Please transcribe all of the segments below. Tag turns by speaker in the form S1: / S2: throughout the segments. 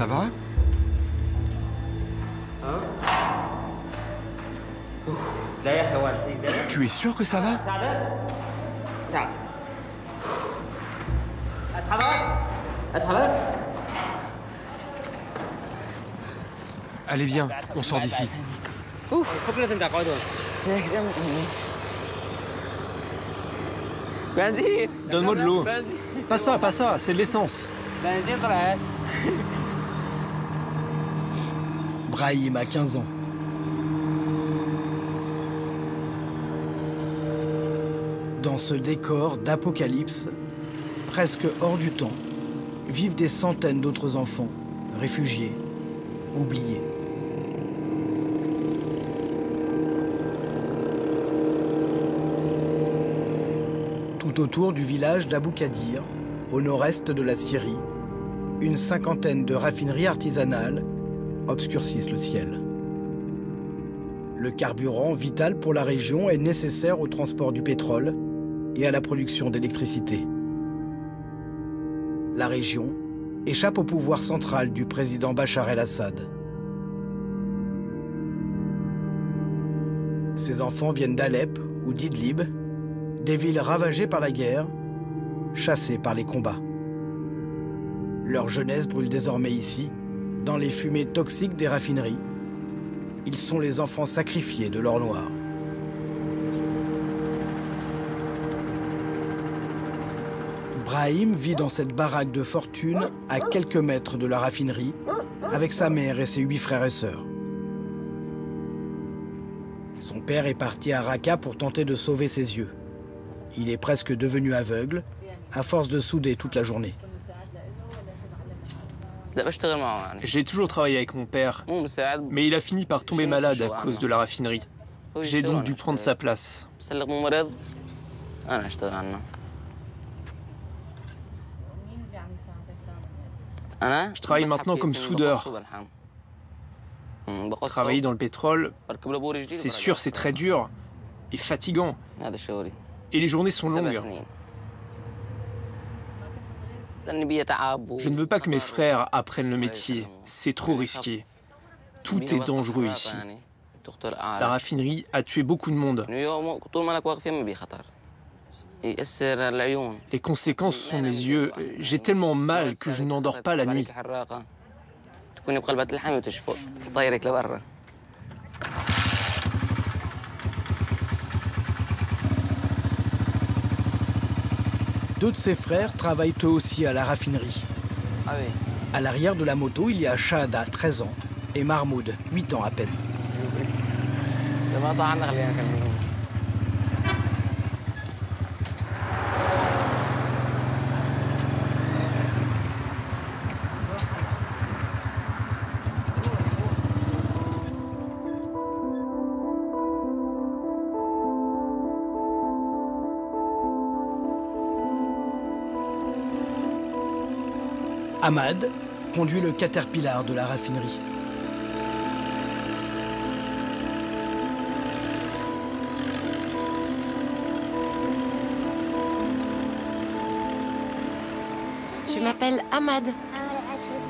S1: Ça va? Tu es sûr que ça va? Allez, viens, on sort d'ici.
S2: Donne-moi de l'eau. Pas ça, c'est de l'essence.
S3: Brahim a 15 ans. Dans ce décor d'apocalypse, presque hors du temps, vivent des centaines d'autres enfants, réfugiés, oubliés. Tout autour du village d'Abou Kadir, au nord-est de la Syrie, une cinquantaine de raffineries artisanales obscurcissent le ciel. Le carburant vital pour la région est nécessaire au transport du pétrole et à la production d'électricité. La région échappe au pouvoir central du président Bachar el-Assad. Ses enfants viennent d'Alep ou d'Idlib, des villes ravagées par la guerre, chassées par les combats. Leur jeunesse brûle désormais ici, dans les fumées toxiques des raffineries. Ils sont les enfants sacrifiés de l'or noir. Brahim vit dans cette baraque de fortune à quelques mètres de la raffinerie, avec sa mère et ses 8 frères et sœurs. Son père est parti à Raqqa pour tenter de sauver ses yeux. Il est presque devenu aveugle, à force de souder toute la journée.
S2: J'ai toujours travaillé avec mon père, mais il a fini par tomber malade à cause de la raffinerie. J'ai donc dû prendre sa place. Je travaille maintenant comme soudeur. Travailler dans le pétrole, c'est sûr, c'est très dur et fatigant. Et les journées sont longues. Je ne veux pas que mes frères apprennent le métier. C'est trop risqué. Tout est dangereux ici. La raffinerie a tué beaucoup de monde. Les conséquences sont mes yeux. J'ai tellement mal que je n'endors pas la nuit.
S3: Deux de ses frères travaillent eux aussi à la raffinerie. À l'arrière de la moto, il y a Shahada, 13 ans, et Mahmoud, 8 ans à peine. Ahmad conduit le Caterpillar de la raffinerie.
S4: Je m'appelle Ahmad.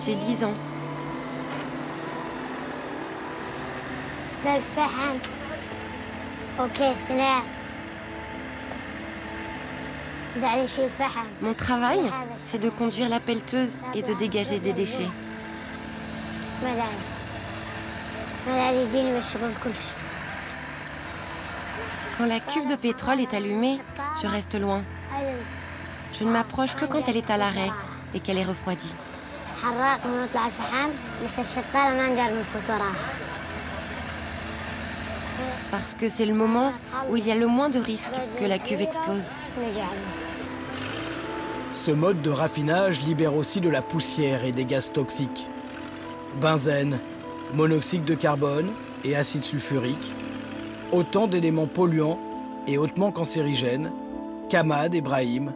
S4: J'ai 10 ans. Mon travail, c'est de conduire la pelleteuse et de dégager des déchets. Quand la cuve de pétrole est allumée, je reste loin. Je ne m'approche que quand elle est à l'arrêt et qu'elle est refroidie. Parce que c'est le moment où il y a le moins de risques que la cuve explose.
S3: Ce mode de raffinage libère aussi de la poussière et des gaz toxiques. Benzène, monoxyde de carbone et acide sulfurique, autant d'éléments polluants et hautement cancérigènes qu'Ahmad et Brahim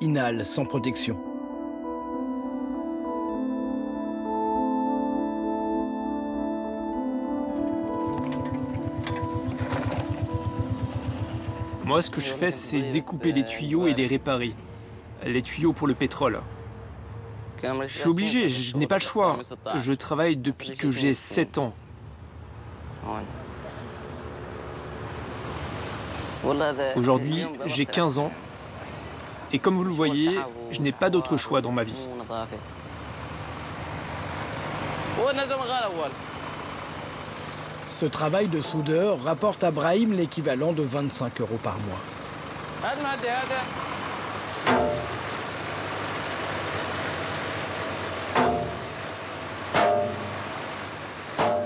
S3: inhalent sans protection.
S2: Moi, ce que je fais, c'est découper les tuyaux et les réparer. Les tuyaux pour le pétrole. Je suis obligé, je n'ai pas le choix. Je travaille depuis que j'ai 7 ans. Aujourd'hui, j'ai 15 ans. Et comme vous le voyez, je n'ai pas d'autre choix dans ma vie.
S3: Ce travail de soudeur rapporte à Brahim l'équivalent de 25 € par mois.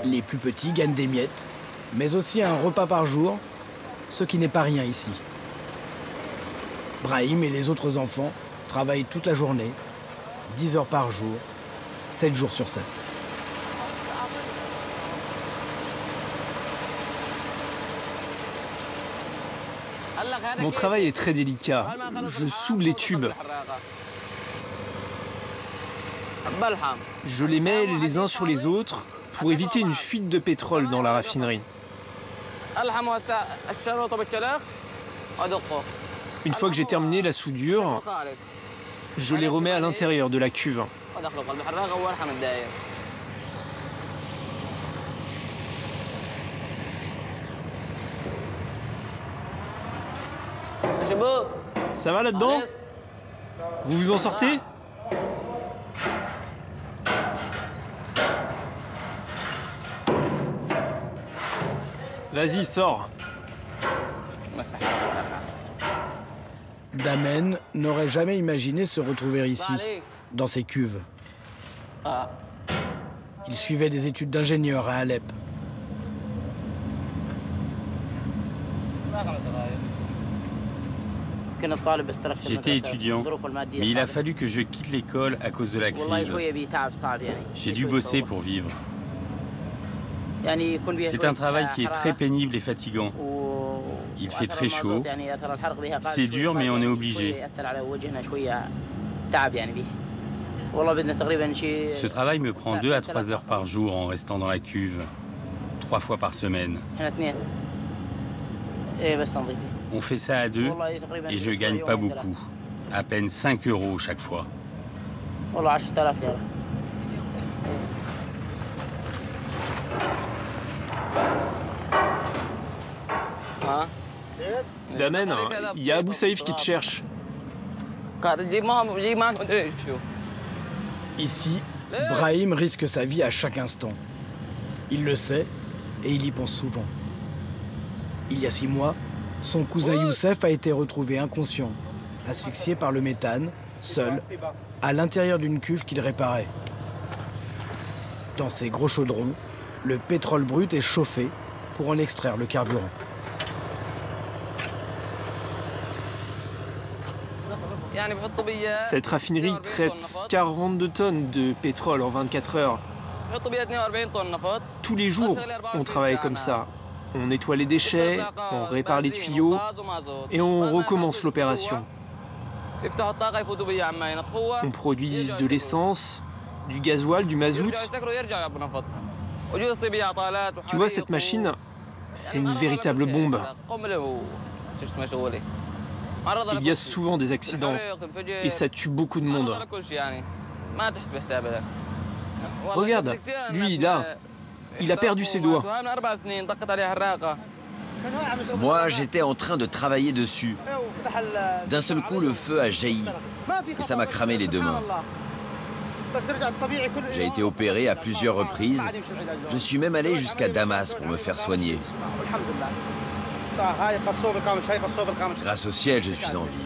S3: Les plus petits gagnent des miettes, mais aussi un repas par jour, ce qui n'est pas rien ici. Brahim et les autres enfants travaillent toute la journée, 10 heures par jour, 7 jours sur 7.
S2: Mon travail est très délicat. Je soude les tubes. Je les mets les uns sur les autres pour éviter une fuite de pétrole dans la raffinerie. Une fois que j'ai terminé la soudure, je les remets à l'intérieur de la cuve. Ça va là-dedans? Vous vous en sortez? Vas-y, sors.
S3: Damen n'aurait jamais imaginé se retrouver ici, dans ces cuves. Il suivait des études d'ingénieur à Alep.
S5: J'étais étudiant, mais il a fallu que je quitte l'école à cause de la crise. J'ai dû bosser pour vivre. C'est un travail qui est très pénible et fatigant. Il fait très chaud. C'est dur, mais on est obligé. Ce travail me prend 2 à 3 heures par jour en restant dans la cuve, 3 fois par semaine. On fait ça à 2 et je gagne pas beaucoup, à peine 5 € chaque fois.
S2: Damen, il y a Abou Saïf qui te cherche.
S3: Ici, Brahim risque sa vie à chaque instant. Il le sait et il y pense souvent. Il y a 6 mois, son cousin Youssef a été retrouvé inconscient, asphyxié par le méthane, seul, à l'intérieur d'une cuve qu'il réparait. Dans ces gros chaudrons, le pétrole brut est chauffé pour en extraire le carburant.
S2: Cette raffinerie traite 42 tonnes de pétrole en 24 heures. Tous les jours, on travaille comme ça. On nettoie les déchets, on répare les tuyaux et on recommence l'opération. On produit de l'essence, du gasoil, du mazout. Tu vois, cette machine, c'est une véritable bombe. Il y a souvent des accidents et ça tue beaucoup de monde. Regarde, lui, là, il a perdu ses doigts.
S6: Moi, j'étais en train de travailler dessus. D'un seul coup, le feu a jailli et ça m'a cramé les 2 mains. J'ai été opéré à plusieurs reprises. Je suis même allé jusqu'à Damas pour me faire soigner. Grâce au ciel, je suis en vie.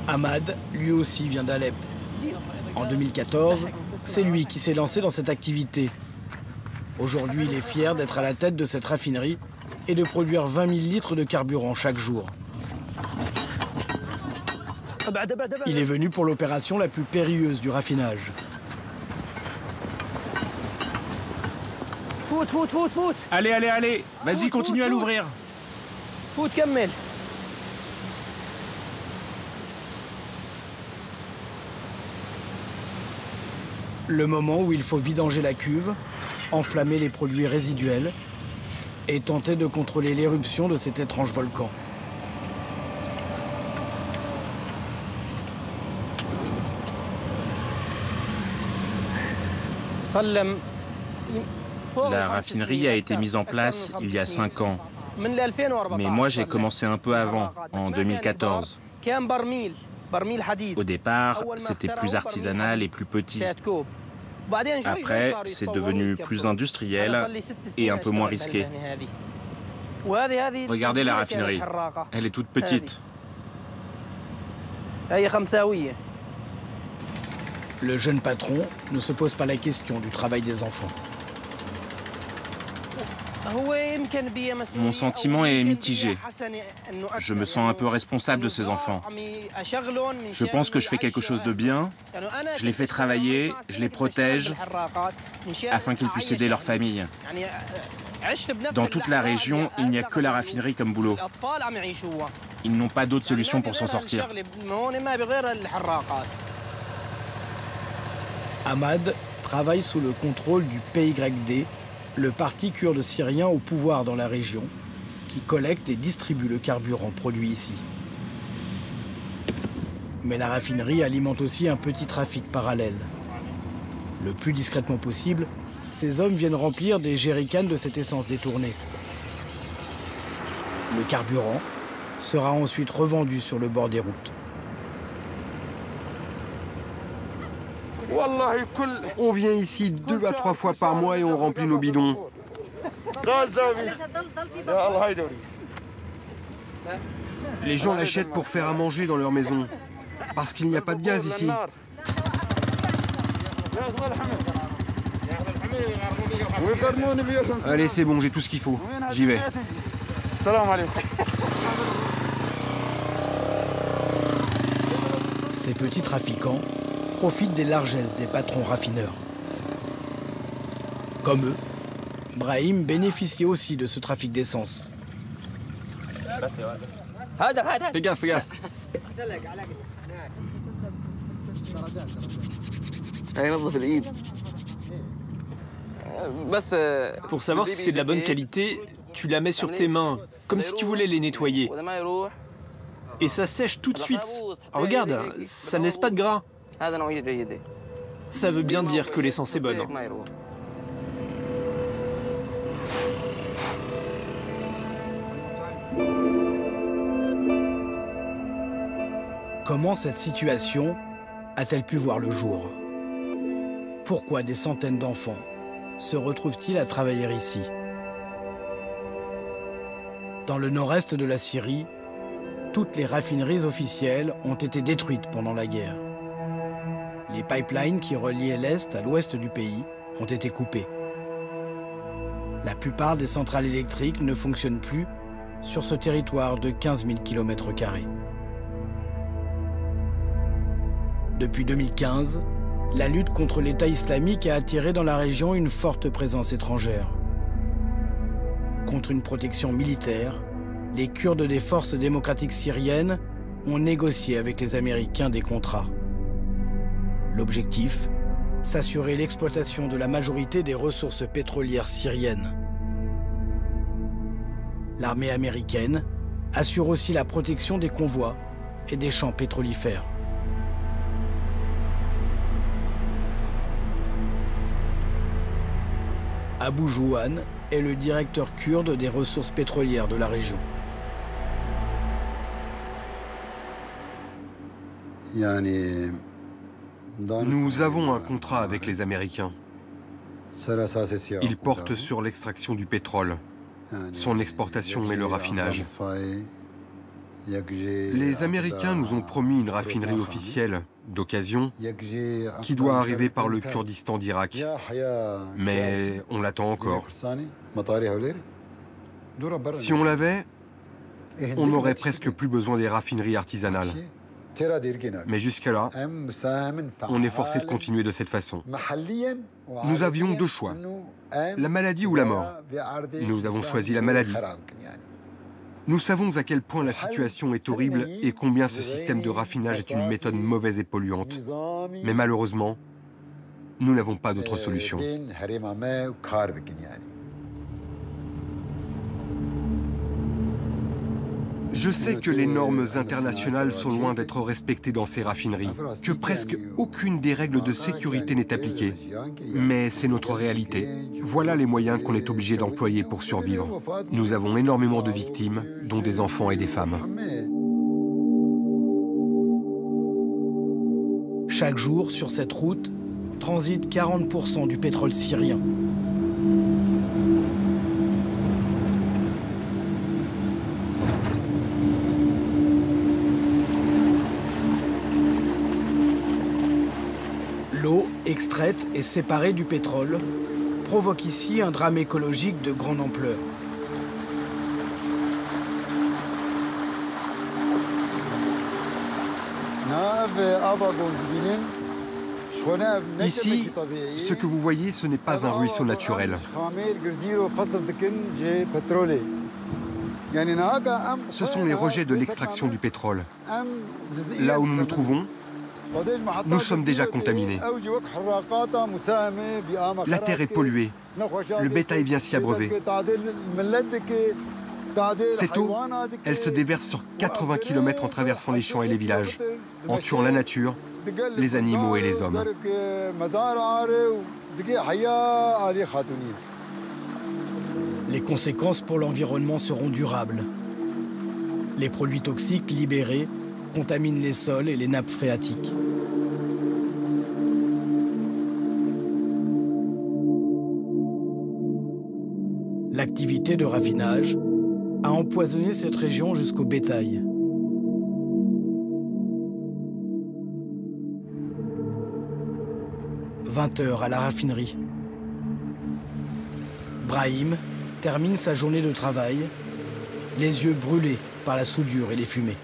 S3: Ahmad, lui aussi, vient d'Alep. En 2014, c'est lui qui s'est lancé dans cette activité. Aujourd'hui, il est fier d'être à la tête de cette raffinerie et de produire 20 000 litres de carburant chaque jour. Il est venu pour l'opération la plus périlleuse du raffinage.
S1: Allez, allez, allez. Vas-y, continue à l'ouvrir.
S3: Le moment où il faut vidanger la cuve, enflammer les produits résiduels et tentait de contrôler l'éruption de cet étrange volcan.
S1: La raffinerie a été mise en place il y a 5 ans. Mais moi, j'ai commencé un peu avant, en 2014. Au départ, c'était plus artisanal et plus petit. Après, c'est devenu plus industriel et un peu moins risqué. Regardez la raffinerie. Elle est toute petite.
S3: Le jeune patron ne se pose pas la question du travail des enfants.
S1: Mon sentiment est mitigé. Je me sens un peu responsable de ces enfants. Je pense que je fais quelque chose de bien. Je les fais travailler, je les protège, afin qu'ils puissent aider leur famille. Dans toute la région, il n'y a que la raffinerie comme boulot. Ils n'ont pas d'autre solution pour s'en sortir.
S3: Ahmad travaille sous le contrôle du PYD, le parti kurde syrien au pouvoir dans la région, qui collecte et distribue le carburant produit ici. Mais la raffinerie alimente aussi un petit trafic parallèle. Le plus discrètement possible, ces hommes viennent remplir des jerrycans de cette essence détournée. Le carburant sera ensuite revendu sur le bord des routes.
S7: On vient ici 2 à 3 fois par mois et on remplit nos bidons. Les gens l'achètent pour faire à manger dans leur maison, parce qu'il n'y a pas de gaz ici. Allez, c'est bon, j'ai tout ce qu'il faut. J'y vais.
S3: Ces petits trafiquants profitent des largesses des patrons raffineurs. Comme eux, Brahim bénéficie aussi de ce trafic d'essence.
S7: Fais gaffe, fais gaffe.
S2: Pour savoir si c'est de la bonne qualité, tu la mets sur tes mains, comme si tu voulais les nettoyer. Et ça sèche tout de suite. Regarde, ça ne laisse pas de gras. Ça veut bien dire que l'essence est bonne.
S3: Comment cette situation a-t-elle pu voir le jour? Pourquoi des centaines d'enfants se retrouvent-ils à travailler ici? Dans le nord-est de la Syrie, toutes les raffineries officielles ont été détruites pendant la guerre. Les pipelines qui reliaient l'est à l'ouest du pays ont été coupés. La plupart des centrales électriques ne fonctionnent plus sur ce territoire de 15 000 km². Depuis 2015, la lutte contre l'État islamique a attiré dans la région une forte présence étrangère. Contre une protection militaire, les Kurdes des forces démocratiques syriennes ont négocié avec les Américains des contrats. L'objectif, s'assurer l'exploitation de la majorité des ressources pétrolières syriennes. L'armée américaine assure aussi la protection des convois et des champs pétrolifères. Abou Jouan est le directeur kurde des ressources pétrolières de la région.
S7: Nous avons un contrat avec les Américains. Ils portent sur l'extraction du pétrole, son exportation et le raffinage. Les Américains nous ont promis une raffinerie officielle, d'occasion, qui doit arriver par le Kurdistan d'Irak. Mais on l'attend encore. Si on l'avait, on n'aurait presque plus besoin des raffineries artisanales. Mais jusqu'à-là, on est forcé de continuer de cette façon. Nous avions 2 choix, la maladie ou la mort. Nous avons choisi la maladie. Nous savons à quel point la situation est horrible et combien ce système de raffinage est une méthode mauvaise et polluante. Mais malheureusement, nous n'avons pas d'autre solution. Je sais que les normes internationales sont loin d'être respectées dans ces raffineries, que presque aucune des règles de sécurité n'est appliquée. Mais c'est notre réalité. Voilà les moyens qu'on est obligé d'employer pour survivre. Nous avons énormément de victimes, dont des enfants et des femmes.
S3: Chaque jour, sur cette route, transite 40% du pétrole syrien. L'eau, extraite et séparée du pétrole, provoque ici un drame écologique de grande ampleur.
S7: Ici, ce que vous voyez, ce n'est pas un ruisseau naturel. Ce sont les rejets de l'extraction du pétrole. Là où nous nous trouvons, nous sommes déjà contaminés. La terre est polluée. Le bétail vient s'y abreuver. Cette eau, elle se déverse sur 80 km en traversant les champs et les villages, en tuant la nature, les animaux et les hommes.
S3: Les conséquences pour l'environnement seront durables. Les produits toxiques libérés contaminent les sols et les nappes phréatiques. L'activité de raffinage a empoisonné cette région jusqu'au bétail. « 20 heures à la raffinerie. Brahim termine sa journée de travail, les yeux brûlés par la soudure et les fumées.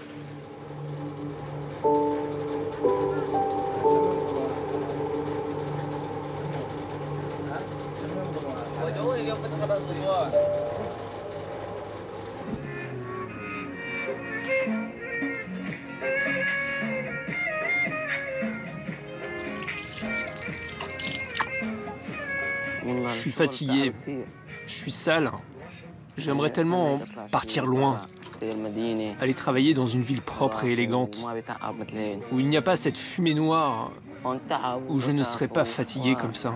S2: Je suis fatigué, je suis sale. J'aimerais tellement partir loin, aller travailler dans une ville propre et élégante, où il n'y a pas cette fumée noire, où je ne serais pas fatigué comme ça.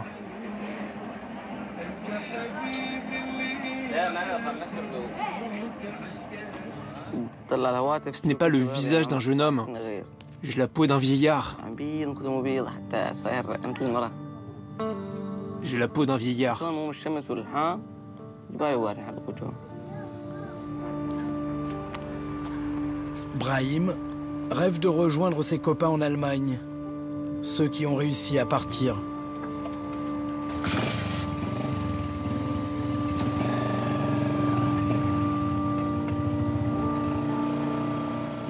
S2: Ce n'est pas le visage d'un jeune homme, j'ai la peau d'un vieillard. J'ai la peau d'un vieillard.
S3: Brahim rêve de rejoindre ses copains en Allemagne, ceux qui ont réussi à partir.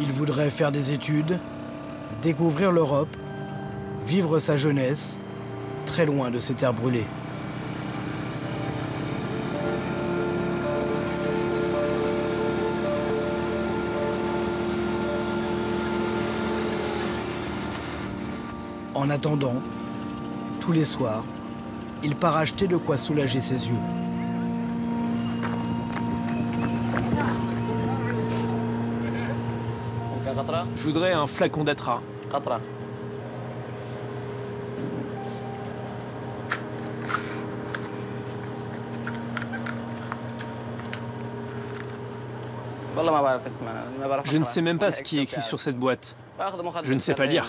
S3: Il voudrait faire des études, découvrir l'Europe, vivre sa jeunesse, très loin de ces terres brûlées. En attendant, tous les soirs, il part acheter de quoi soulager ses yeux.
S2: Je voudrais un flacon d'Atra. Je ne sais même pas ce qui est écrit sur cette boîte. Je ne sais pas lire.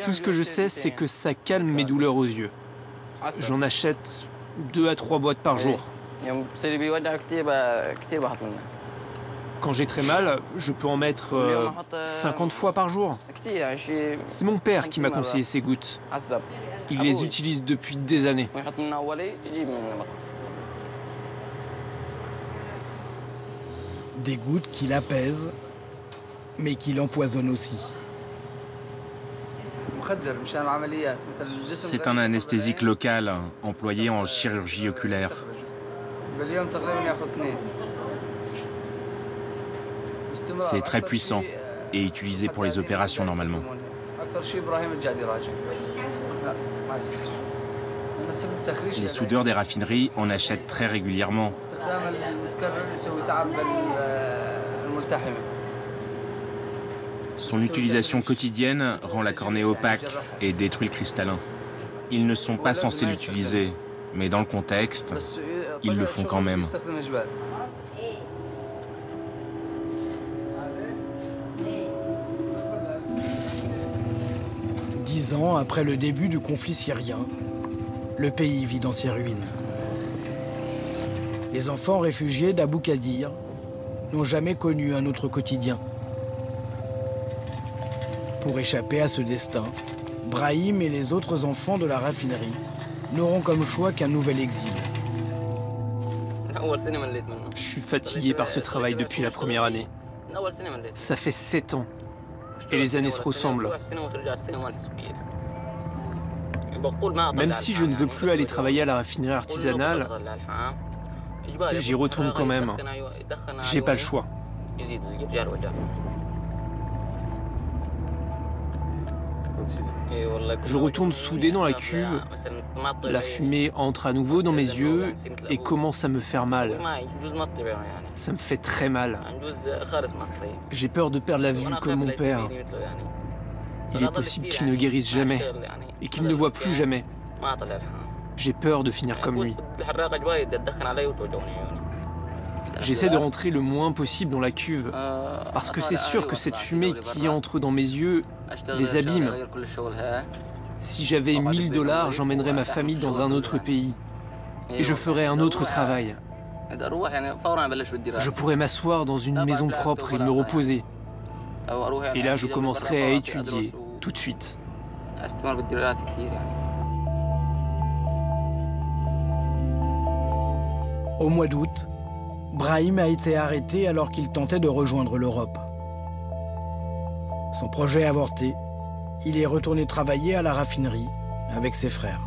S2: Tout ce que je sais, c'est que ça calme mes douleurs aux yeux. J'en achète 2 à 3 boîtes par jour. Quand j'ai très mal, je peux en mettre 50 fois par jour. C'est mon père qui m'a conseillé ces gouttes. Il les utilise depuis des années.
S3: Des gouttes qui l'apaisent, mais qui l'empoisonnent aussi.
S1: C'est un anesthésique local employé en chirurgie oculaire. C'est très puissant et utilisé pour les opérations normalement. Les soudeurs des raffineries en achètent très régulièrement. Son utilisation quotidienne rend la cornée opaque et détruit le cristallin. Ils ne sont pas censés l'utiliser, mais dans le contexte, ils le font quand même.
S3: Dix ans après le début du conflit syrien, le pays vit dans ses ruines. Les enfants réfugiés d'Abou Kadir n'ont jamais connu un autre quotidien. Pour échapper à ce destin, Brahim et les autres enfants de la raffinerie n'auront comme choix qu'un nouvel exil.
S2: Je suis fatigué par ce travail depuis la première année. Ça fait 7 ans. Et les années se ressemblent. Même si je ne veux plus aller travailler à la raffinerie artisanale, j'y retourne quand même. J'ai pas le choix. Je retourne souder dans la cuve, la fumée entre à nouveau dans mes yeux et commence à me faire mal. Ça me fait très mal. J'ai peur de perdre la vue comme mon père. Il est possible qu'il ne guérisse jamais et qu'il ne voit plus jamais. J'ai peur de finir comme lui. J'essaie de rentrer le moins possible dans la cuve, parce que c'est sûr que cette fumée qui entre dans mes yeux les abîme. Si j'avais 1000 $, j'emmènerais ma famille dans un autre pays et je ferais un autre travail. Je pourrais m'asseoir dans une maison propre et me reposer. Et là, je commencerai à étudier tout de suite.
S3: Au mois d'août, Brahim a été arrêté alors qu'il tentait de rejoindre l'Europe. Son projet avorté, il est retourné travailler à la raffinerie avec ses frères.